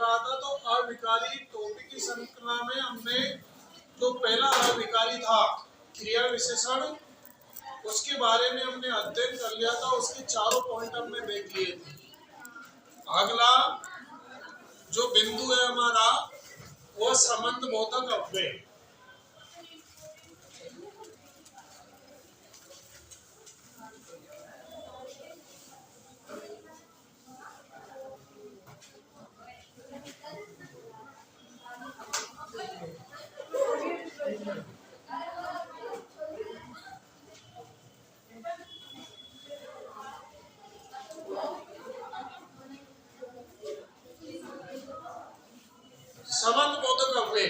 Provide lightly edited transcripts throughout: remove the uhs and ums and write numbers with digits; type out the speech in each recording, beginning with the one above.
रहा था, तो अविकारी टॉपिक की श्रृंखला में हमने जो पहला अविकारी था क्रिया विशेषण, उसके बारे में हमने अध्ययन कर लिया था। उसके चारों पॉइंट हमने देख लिए थे। अगला जो बिंदु है हमारा वो संबंध बोधक अव्यय। संबंध बोधक अव्यय।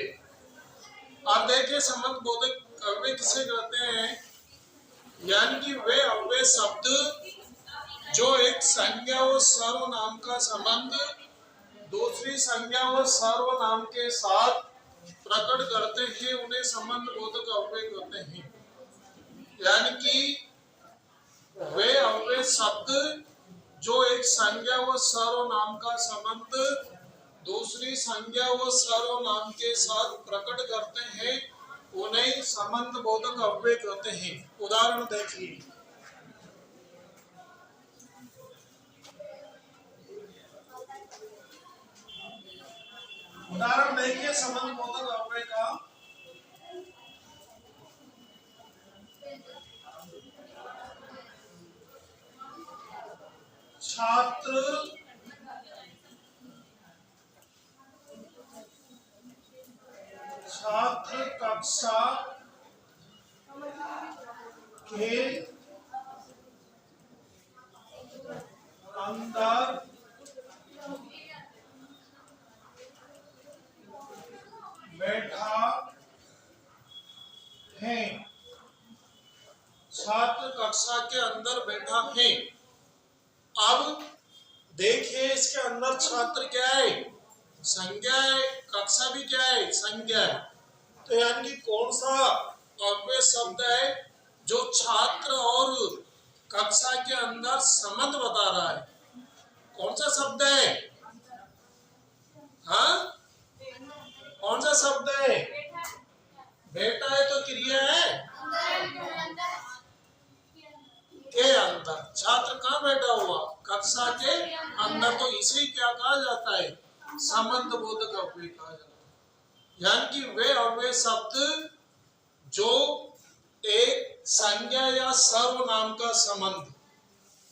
आप देखिए संबंध बोधक अव्यय किसे कहते हैं, यानी कि वे अव्यय शब्द जो एक संज्ञा व सर्वनाम का संबंध दूसरी संज्ञा व सर्वनाम के साथ प्रकट करते हैं, उन्हें संबंध बोधक अव्यय कहते हैं। यानी कि वे अव्यय शब्द जो एक संज्ञा व सर्वनाम का संबंध दूसरी संज्ञा व सर्वनाम के साथ प्रकट करते हैं, उन्हें संबंध बोधक अव्यय कहते हैं। उदाहरण देखिए, संबंध बोधक अव्यय का। छात्र कक्षा के अंदर बैठा है। छात्र कक्षा के अंदर बैठा है। अब देखिए इसके अंदर छात्र क्या है, संज्ञा है, कक्षा भी क्या है, संज्ञा है। तो यानी कि कौन सा अव्यय शब्द है जो छात्र और कक्षा के अंदर संबंध बता रहा है? कौन सा शब्द है? हाँ, कौन सा शब्द है? बेटा है तो क्रिया है के अंदर। छात्र कहाँ बैठा हुआ? कक्षा के अंदर। तो इसे क्या कहा जाता है? संबंध बोधक अव्यय कहा जाता है। यानी कि वे अव्यय शब्द जो एक संज्ञा या सर्वनाम का संबंध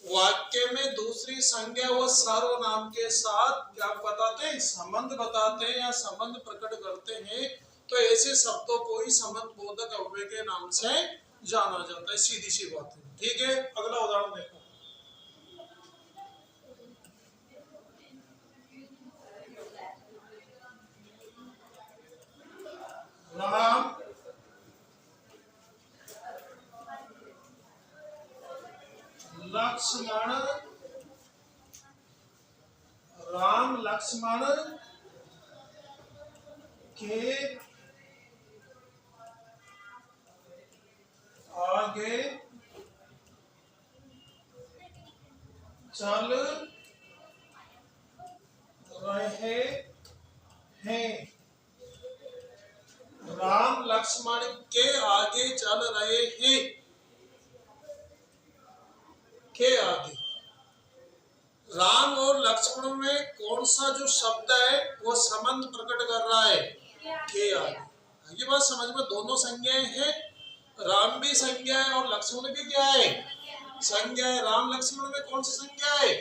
वाक्य में दूसरी संज्ञा व सर्वनाम के साथ क्या बताते हैं? संबंध बताते हैं या संबंध प्रकट करते हैं। तो ऐसे शब्दों को ही संबंध बोधक अव्यय के नाम से जाना जाता है। सीधी सी बात है। ठीक है, अगला उदाहरण देखो। राम लक्ष्मण के आगे चल रहे हैं। राम लक्ष्मण के आगे चल रहे हैं। के आगे राम और लक्ष्मण में कौन सा जो शब्द है वो संबंध प्रकट कर रहा है? के आगे। ये बात समझ में, दोनों संज्ञाएं हैं। राम भी संज्ञा है और लक्ष्मण भी क्या है? संज्ञा है। राम लक्ष्मण में कौन सी संज्ञा है?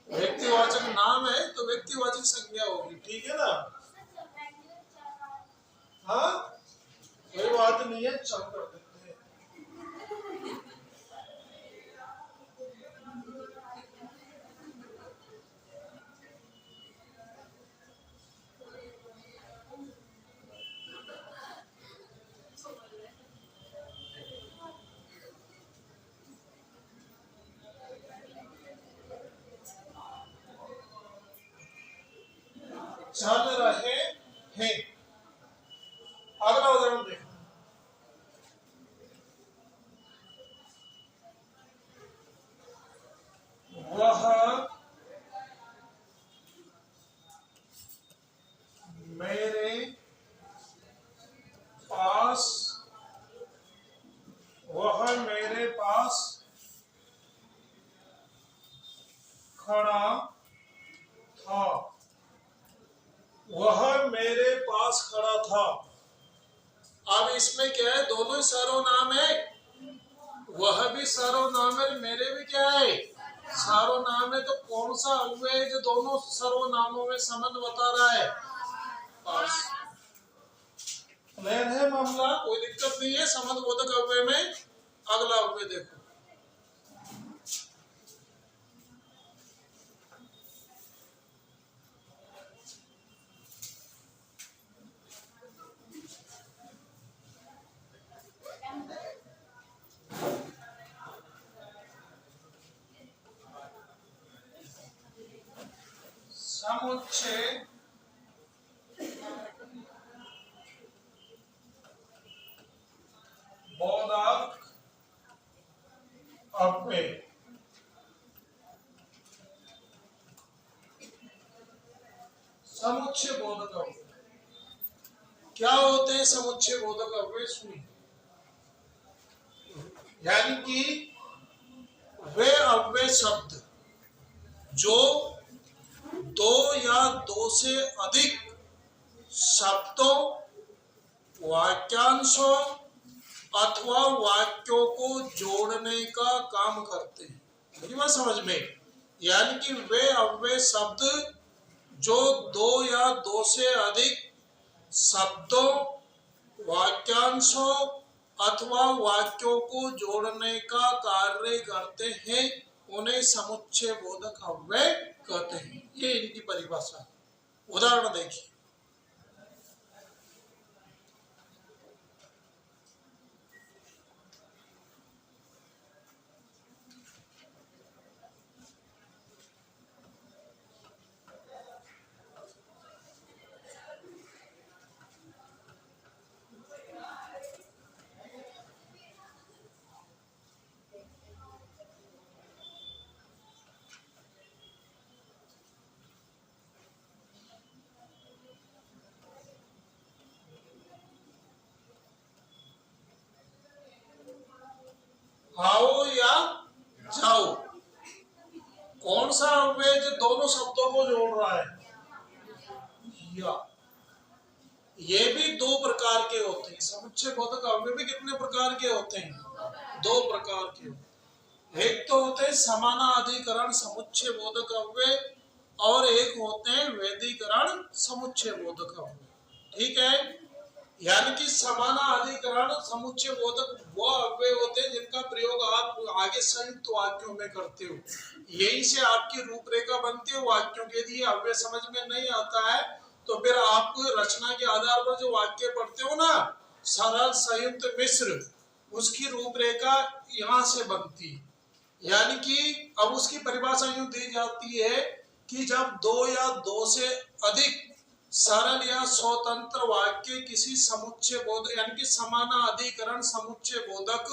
व्यक्तिवाचक नाम है तो व्यक्तिवाचक संज्ञा होगी। ठीक है ना? हाँ, कोई बात नहीं है, चल कर देते हैं। चल रहे हैं। अगला उदाहरण देखो। वह था, वह मेरे पास खड़ा था। अब इसमें क्या है, दोनों सर्वनाम है, वह भी सर्वनाम है, मेरे भी क्या है सर्वनाम है। तो कौन सा अव्यय है जो दोनों सर्वनामों में संबंध बता रहा है? पास। क्लियर है मामला, कोई दिक्कत नहीं है संबंध बोधक अव्यय में। अगला अव्यय देखो, समुच्चय बोधक अव्यय। समुच्चय बोधक अव्यय क्या होते हैं? समुच्चय बोधक अव्यय सुनिए, यानी कि वे अव्यय शब्द जो दो या दो से अधिक शब्दों, वाक्यांशों अथवा वाक्यों को जोड़ने का काम करते हैं। मेरी बात समझ में? यानी कि वे अव्यय शब्द जो दो या दो से अधिक शब्दों, वाक्यांशों अथवा वाक्यों को जोड़ने का कार्य करते हैं, उन्हें समुच्चय बोधक अव्यय कहते हैं। ये इनकी परिभाषा है। उदाहरण देखिए, आओ या जाओ, कौन सा अव्यय जो दोनों शब्दों को जोड़ रहा है? या। ये भी दो प्रकार के होते हैं। समुच्चय बोधक अव्यय भी कितने प्रकार के होते हैं? दो प्रकार के होते हैं। एक तो होते हैं समानाधिकरण समुच्चय बोधक अव्यय और एक होते हैं वेदीकरण समुच्चय बोधक अव्यय। ठीक है, यानी कि समानाधिकरण समुच्चय बोधक वो अव्यय होते हैं जिनका प्रयोग आप आगे संयुक्त वाक्यों में करते हो। यही से आपकी रूपरेखा बनती है वाक्यों के। यदि अव्यय समझ में नहीं आता है तो फिर आप रचना के आधार पर जो वाक्य पढ़ते हो ना, सरल, संयुक्त, मिश्र, उसकी रूपरेखा यहाँ से बनती है। यानी कि अब उसकी परिभाषा यूं दी जाती है कि जब दो या दो से अधिक सरल या स्वतंत्र वाक्य किसी समुच्चय बोधक यानी कि समानाधिकरण समुच्चय बोधक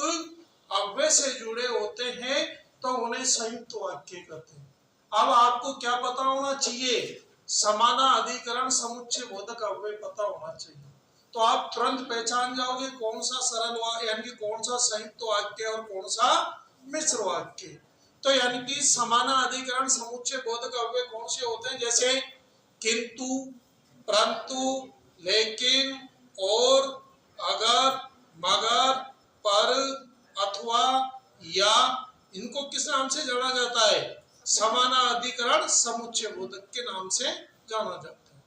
अव्यय से जुड़े होते हैं तो उन्हें संयुक्त वाक्य कहते हैं। अब आपको क्या पता होना चाहिए? समानाधिकरण समुच्चय बोधक अव्यय पता होना चाहिए, तो आप तुरंत पहचान जाओगे कौन सा सरल वाक्य यानी कि कौन सा संयुक्त वाक्य और कौन सा मिश्र वाक्य। तो यानी कि समानाधिकरण समुच्चय बोधक अव्यय कौन से होते हैं? जैसे किंतु, परंतु, लेकिन, और, अगर, मगर, पर, अथवा, या, इनको किस नाम से जाना जाता है? समानाधिकरण समुच्चय बोधक के नाम से जाना जाता है।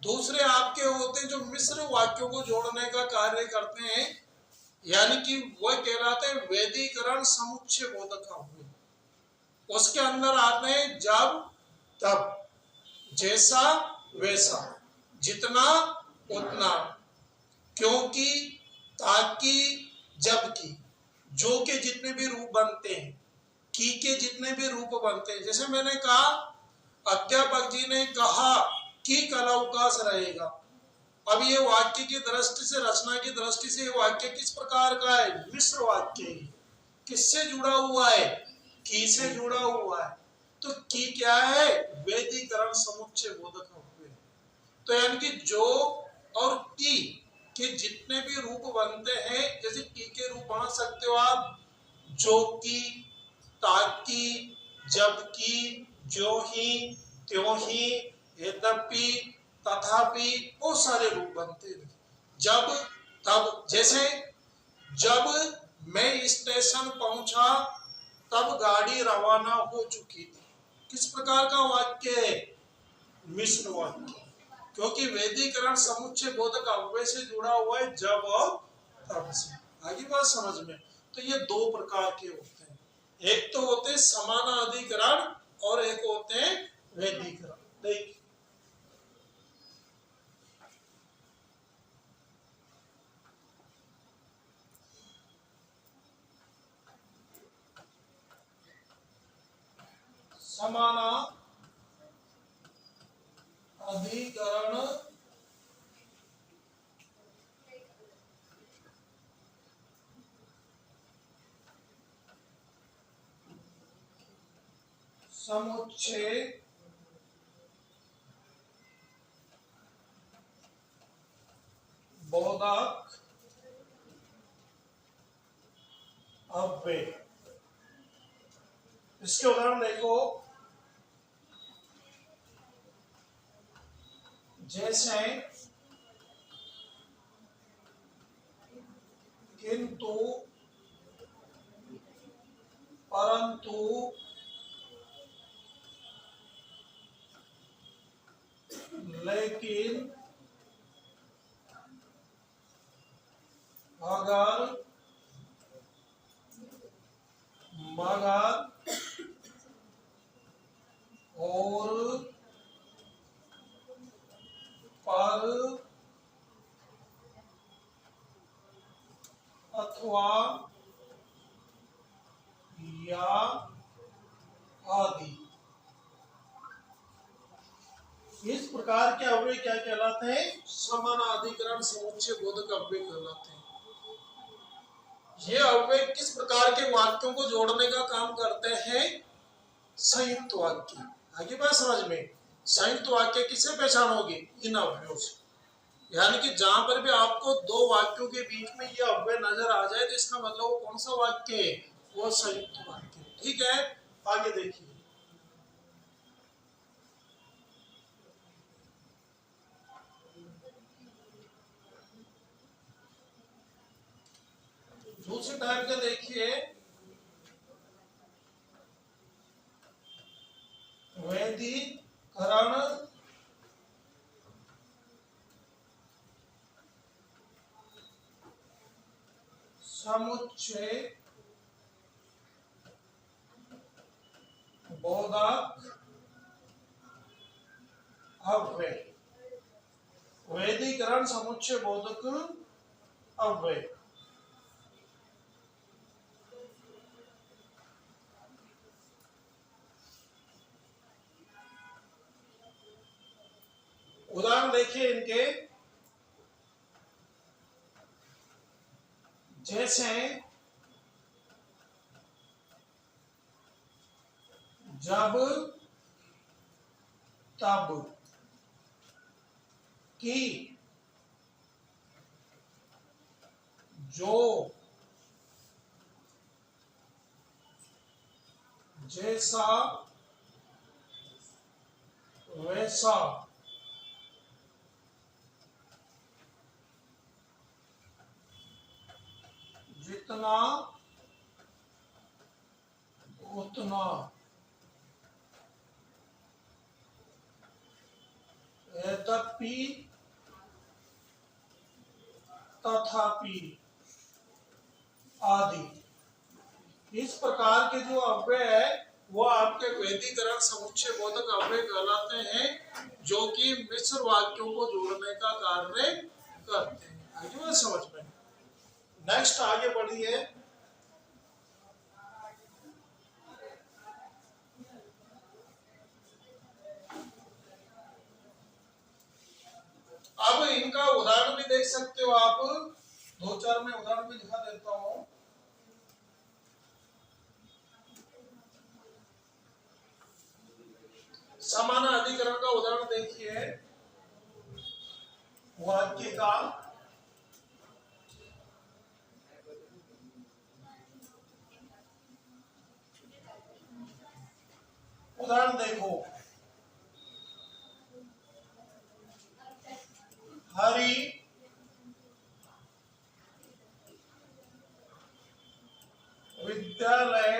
दूसरे आपके होते हैं जो मिश्र वाक्यों को जोड़ने का कार्य करते हैं, यानी कि वह कहलाते हैं वेदीकरण समुच्चय बोधक अव्यय। उसके अंदर आते हैं जब, तब, जैसा, वैसा, जितना, उतना, क्योंकि, ताकि, जबकि, जो के जितने भी रूप बनते हैं, की के जितने भी रूप बनते हैं। जैसे मैंने कहा, अध्यापक जी ने कहा कि कल अवकाश रहेगा। अब ये वाक्य की दृष्टि से, रचना की दृष्टि से वाक्य किस प्रकार का है? मिश्र वाक्य है। किससे जुड़ा हुआ है? की से जुड़ा हुआ है। तो की क्या है? वेदीकरण समुच्चय बोधक अव्यय। तो यानी कि जो और की के जितने भी रूप बनते हैं, जैसे की के रूप बना सकते हो आप जो की, ताकि, जबकि, ज्यों ही, त्यों ही, यद्यपि, तथापि, बहुत सारे रूप बनते हैं। जब, तब, जैसे जब मैं स्टेशन पहुंचा तब गाड़ी रवाना हो चुकी थी। किस प्रकार का वाक्य है? मिश्र वाक्य, क्योंकि वैदिकरण समुच्चय बोधक अव्यय से जुड़ा हुआ है जब और तब से। आगे बात समझ में? तो ये दो प्रकार के होते हैं, एक तो होते हैं समानाधिकरण और एक होते हैं वैदिकरण। देखिए समानाधिकरण समुच्चय बोधक अव्यय। इसके उदाहरण देखो, जैसे किंतु, परंतु, लेकिन, अगर, मगर, और, पर, अथवा, या, आदि। इस प्रकार के अव्यय क्या कहलाते हैं? समानाधिकरण समुच्चय बोधक अव्यय कहलाते हैं। ये अव्यय किस प्रकार के वाक्यों को जोड़ने का काम करते हैं? संयुक्त वाक्य। आगे बात समझ में? संयुक्त वाक्य किससे पहचानोगे? इन अव्ययों से। यानी कि जहां पर भी आपको दो वाक्यों के बीच में ये अव्यय नजर आ जाए तो इसका मतलब वो कौन सा वाक्य है? वो संयुक्त वाक्य। ठीक है, आगे देखिए। दूसरे टाइप का देखिए, वैदिकरण समुच्चय बोधक अव्यय। वैदिकरण समुच्चय बोधक अव्यय। उदाहरण देखिए इनके, जैसे जब, तब, की, जो, जैसा, वैसा, जितना, उतना, यद्यपि, तथापि, आदि। इस प्रकार के जो अव्यय है वो आपके वैदिकरण समुच्चय बोधक अव्यय कहलाते हैं, जो कि मिश्र वाक्यों को जोड़ने का कार्य करते हैं। आगे बात समझ में? नेक्स्ट आगे बढ़िए। अब इनका उदाहरण भी देख सकते हो आप, दो चार में उदाहरण भी दिखा देता हूं। समानाधिकरण का उदाहरण देखिए, वाक्य का उदाहरण देखो, हरि विद्यालय,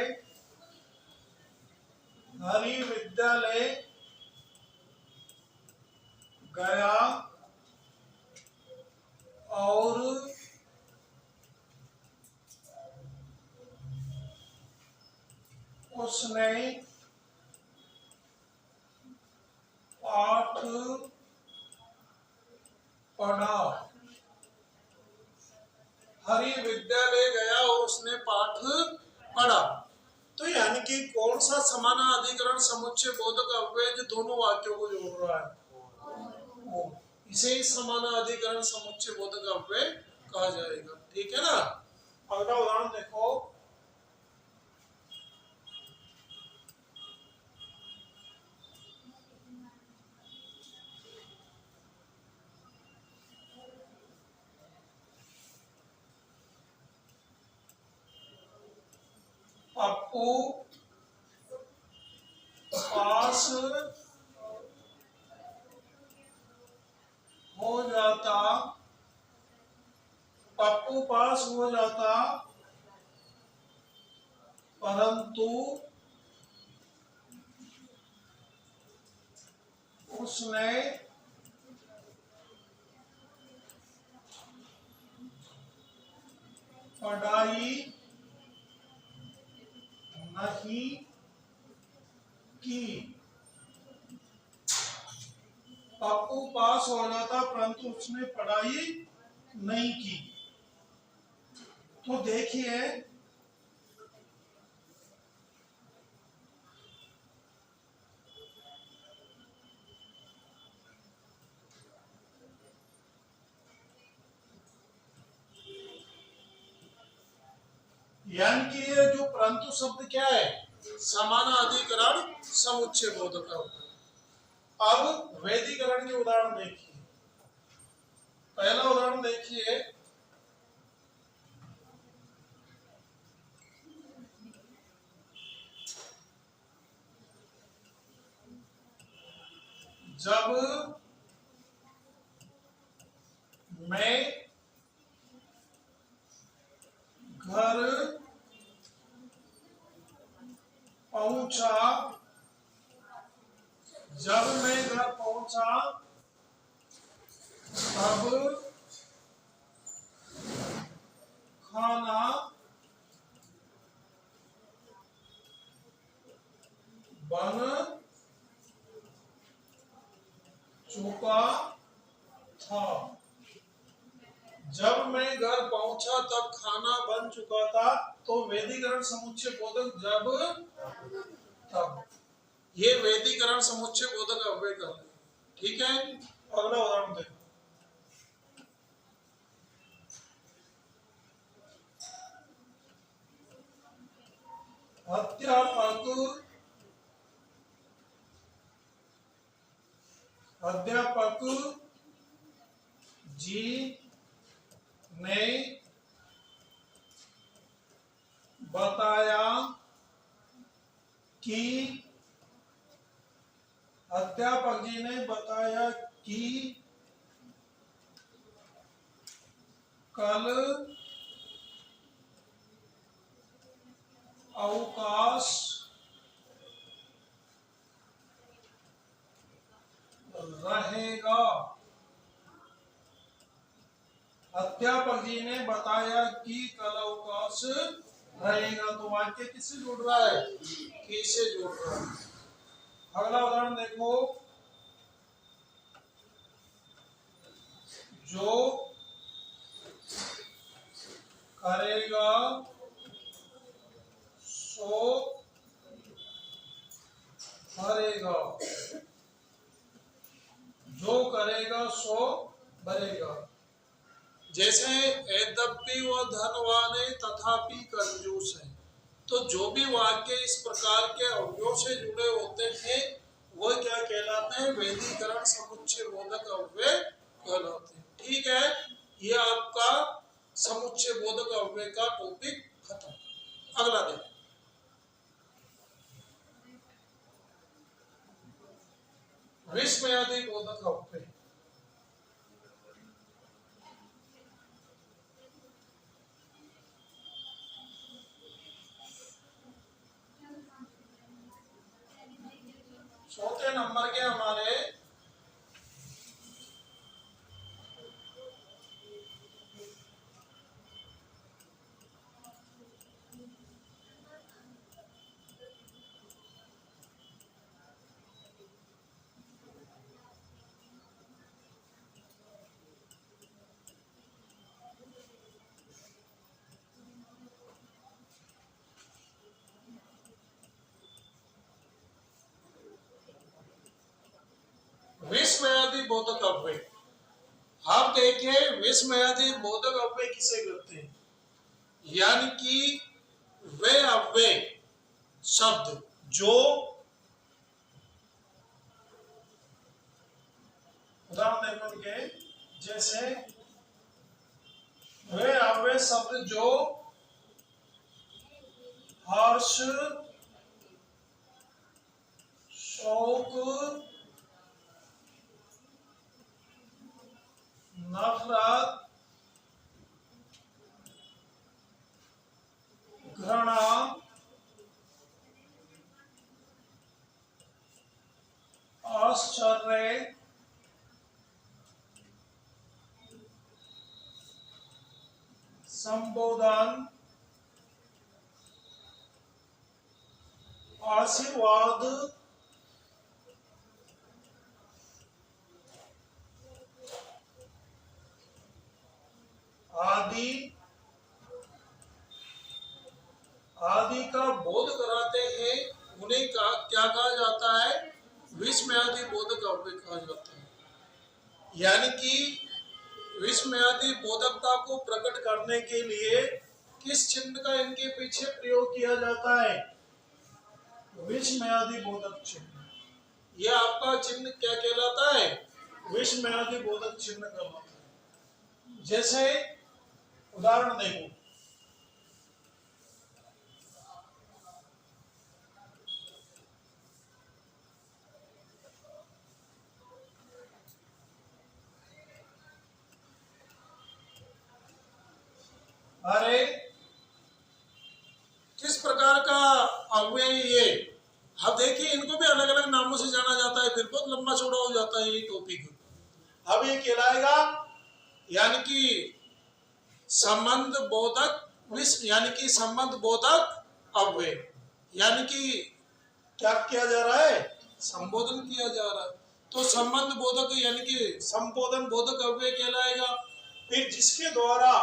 हरि विद्यालय गया और उसने पाठ पढ़ा। हरि विद्यालय गया और उसने पाठ पढ़ा। तो यानी कि कौन सा समानाधिकरण समुच्चय बोधक अव्यय जो दोनों वाक्यों को जोड़ रहा है, वो इसे ही समानाधिकरण समुच्चय बोधक अव्यय कहा जाएगा। ठीक है ना। अगला उदाहरण देखो, पप्पू पास हो जाता, पप्पू पास हो जाता, परंतु उसने पढ़ाई नहीं की। पप्पू पास हो जाता परंतु उसने पढ़ाई नहीं की। तो देखिए, यानी कि ये जो परंतु शब्द क्या है, समानाधिकरण समुच्चय बोधक अव्यय। अब वैधिकरण के उदाहरण देखिए। पहला उदाहरण देखिए, जब मैं घर पहुंचा, जब मैं घर पहुंचा तब खाना बन चुका था। जब मैं घर पहुंचा तब खाना बन चुका था। तो वैधिकरण समुच्चय बोधक जब तब, ये वैधिकरण समुच्चय बोधक अव्यय का है। ठीक है। अगला उदाहरण देखो, अध्यापक जी ने बताया कि, अध्यापक जी ने बताया कि कल अवकाश रहेगा। अध्यापक जी ने बताया कि कल अवकाश रहेगा। तो वाक्य किससे जुड़ रहा है, किससे जुड़ रहा है। अगला उदाहरण देखो, जो करेगा सो भरेगा, जो करेगा सो भरेगा। जैसे यद्यपि वह धनवान है तथापि कंजूस है। तो जो भी वाक्य इस प्रकार के अवयव से जुड़े होते हैं वह क्या कहलाते हैं, वैधिकरण समुच्चय बोधक अव्यय कहलाते हैं। ठीक है, ये आपका समुच्चय बोधक अव्यय का टॉपिक खत्म। अगला देखो, विस्मयादि बोधक अव्यय। चौथे नंबर के हमारे विस्मयादि बोधक अव्यय। आप देखिए विस्मयादि बोधक अव्यय किसे कहते हैं, यानी कि वे अव्यय शब्द जो उदाहरण देखेंगे, जैसे वे अव्यय शब्द जो हर्ष, शोक, नफरत, घृणा, आश्चर्य, संबोधन, आशीर्वाद, आदि आदि का बोध कराते हैं, उन्हें क्या कहा जाता है, विस्मयादि बोधक अव्यय कहा जाता है। यानी कि विस्मयादि बोधकता को प्रकट करने के लिए किस चिन्ह का इनके पीछे प्रयोग किया जाता है, विस्मयादि बोधक चिन्ह। यह आपका चिन्ह क्या कहलाता है, विस्मयादि बोधक चिन्ह कहलाता है। जैसे उदाहरण देखो, अरे किस प्रकार का अव्यय ये। अब देखिए इनको भी अलग अलग नामों से जाना जाता है, फिर बहुत लंबा चौड़ा हो जाता है ये टॉपिक। अब ये कहलाएगा यानी कि संबंध बोधक यानी कि संबंध बोधक अव्यय। यानी कि क्या किया जा रहा है, संबोधन किया जा रहा है, तो संबंध बोधक यानी कि संबोधन बोधक अव्यय कहलाएगा। फिर जिसके द्वारा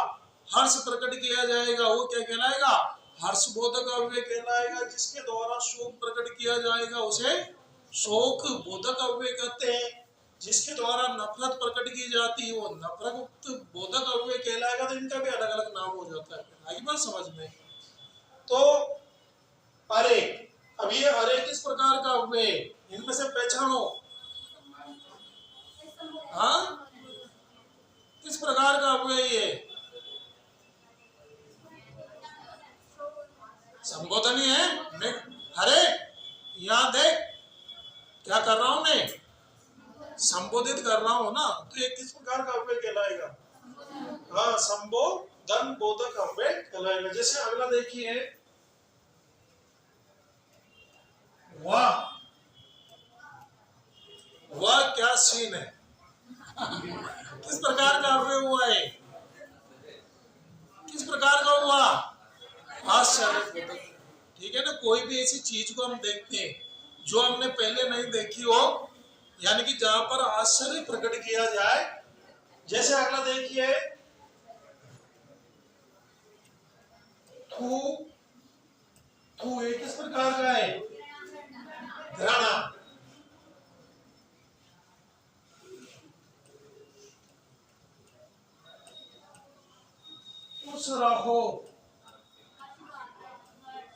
हर्ष प्रकट किया जाएगा वो क्या कहलाएगा, हर्ष बोधक अव्यय कहलाएगा। जिसके द्वारा शोक प्रकट किया जाएगा उसे शोक बोधक अव्यय कहते हैं। जिसके द्वारा नफरत प्रकट की जाती है वो नफरत बोधक अव्यय कहलाएगा। तो इनका भी अलग अलग नाम हो जाता है। आगे बात समझ में। तो अरे, अब ये अरे किस प्रकार का अव्यय, इनमें से पहचानो। हाँ, किस प्रकार का अव्यय ये, संबोधन ही है। अरे यहाँ देख क्या कर रहा हूं मैं, संबोधित कर रहा हूं ना, तो ये किस प्रकार का अव्यय कहलाएगा, हाँ संबोधन बोधक अव्यय कहलाएगा। जैसे अगला देखिए, वाह, वाह क्या सीन है, किस प्रकार का अव्यय हुआ है, किस प्रकार का हुआ, आश्चर्य। ठीक है ना। कोई भी ऐसी चीज को हम देखते हैं जो हमने पहले नहीं देखी हो, यानी कि जहां पर आश्चर्य प्रकट किया जाए। जैसे अगला देखिए, थू, थू ये किस प्रकार का है, घृणा। खुश रहो,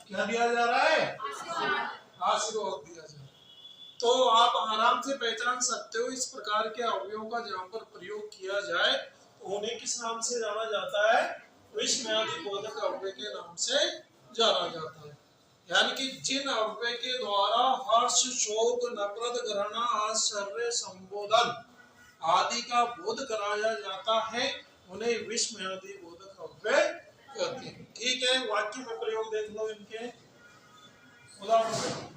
क्या दिया जा रहा है, आशीर्वाद दिया जा रहा है। तो आप आराम से पहचान सकते हो इस प्रकार के अवयवों का जहां पर प्रयोग किया जाए तो उन्हें किस नाम से जाना जाता है, विस्मयादि बोधक अव्यय के नाम से जाना जाता है। यानी कि जिन अव्यय के द्वारा हर्ष शोक नफरत घृणा आश्चर्य संबोधन आदि का बोध कराया जाता है उन्हें विस्मय आदि बोधक अव्यय कहते हैं। ठीक है, वाक्य में प्रयोग देख लो इनके उदाहरण।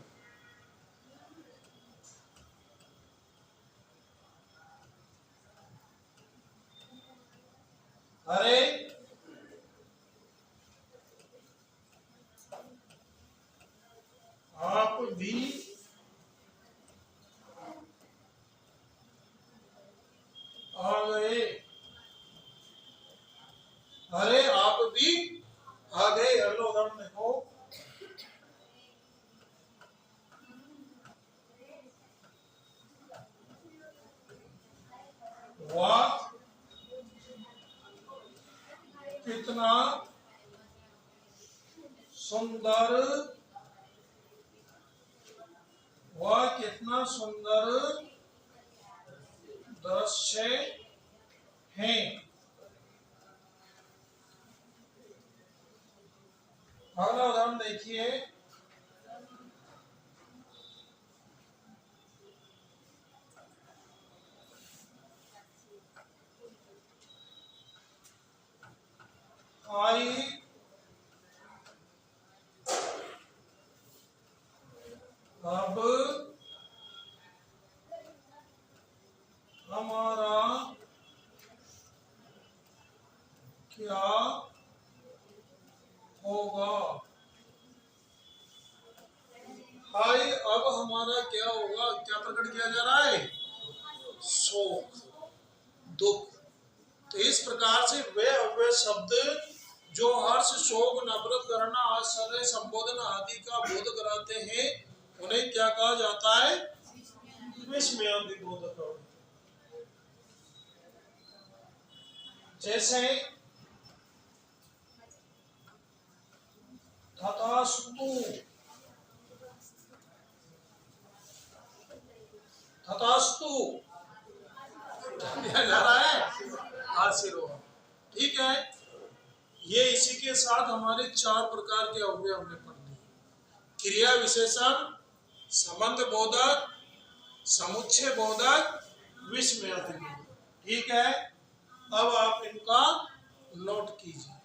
अरे आप भी आ गए, अरे आप भी आ गए। अगला उदाहरण देखो, वाह कितना सुंदर, वह कितना सुंदर दृश्य है। अगला उदाहरण देखिए, आई अब हमारा क्या होगा, हाय अब हमारा क्या होगा, क्या प्रकट किया जा रहा है, शोक दुख। तो इस प्रकार से वे अव्यय शब्द जो हर्ष शोक नफरत करना आश्चर्य संबोधन आदि का बोध कराते हैं उन्हें क्या कहा जाता है, विस्मय आदि बोधक। जैसे तथास्तु, तथास्तु जा रहा है आशीर्वाद। ठीक है, ये इसी के साथ हमारे 4 प्रकार के अव्यय हमने पढ़ लिए, क्रिया विशेषण, संबंध बोधक, समुच्चय बोधक, विस्मय बोधक। ठीक है, अब आप इनका नोट कीजिए।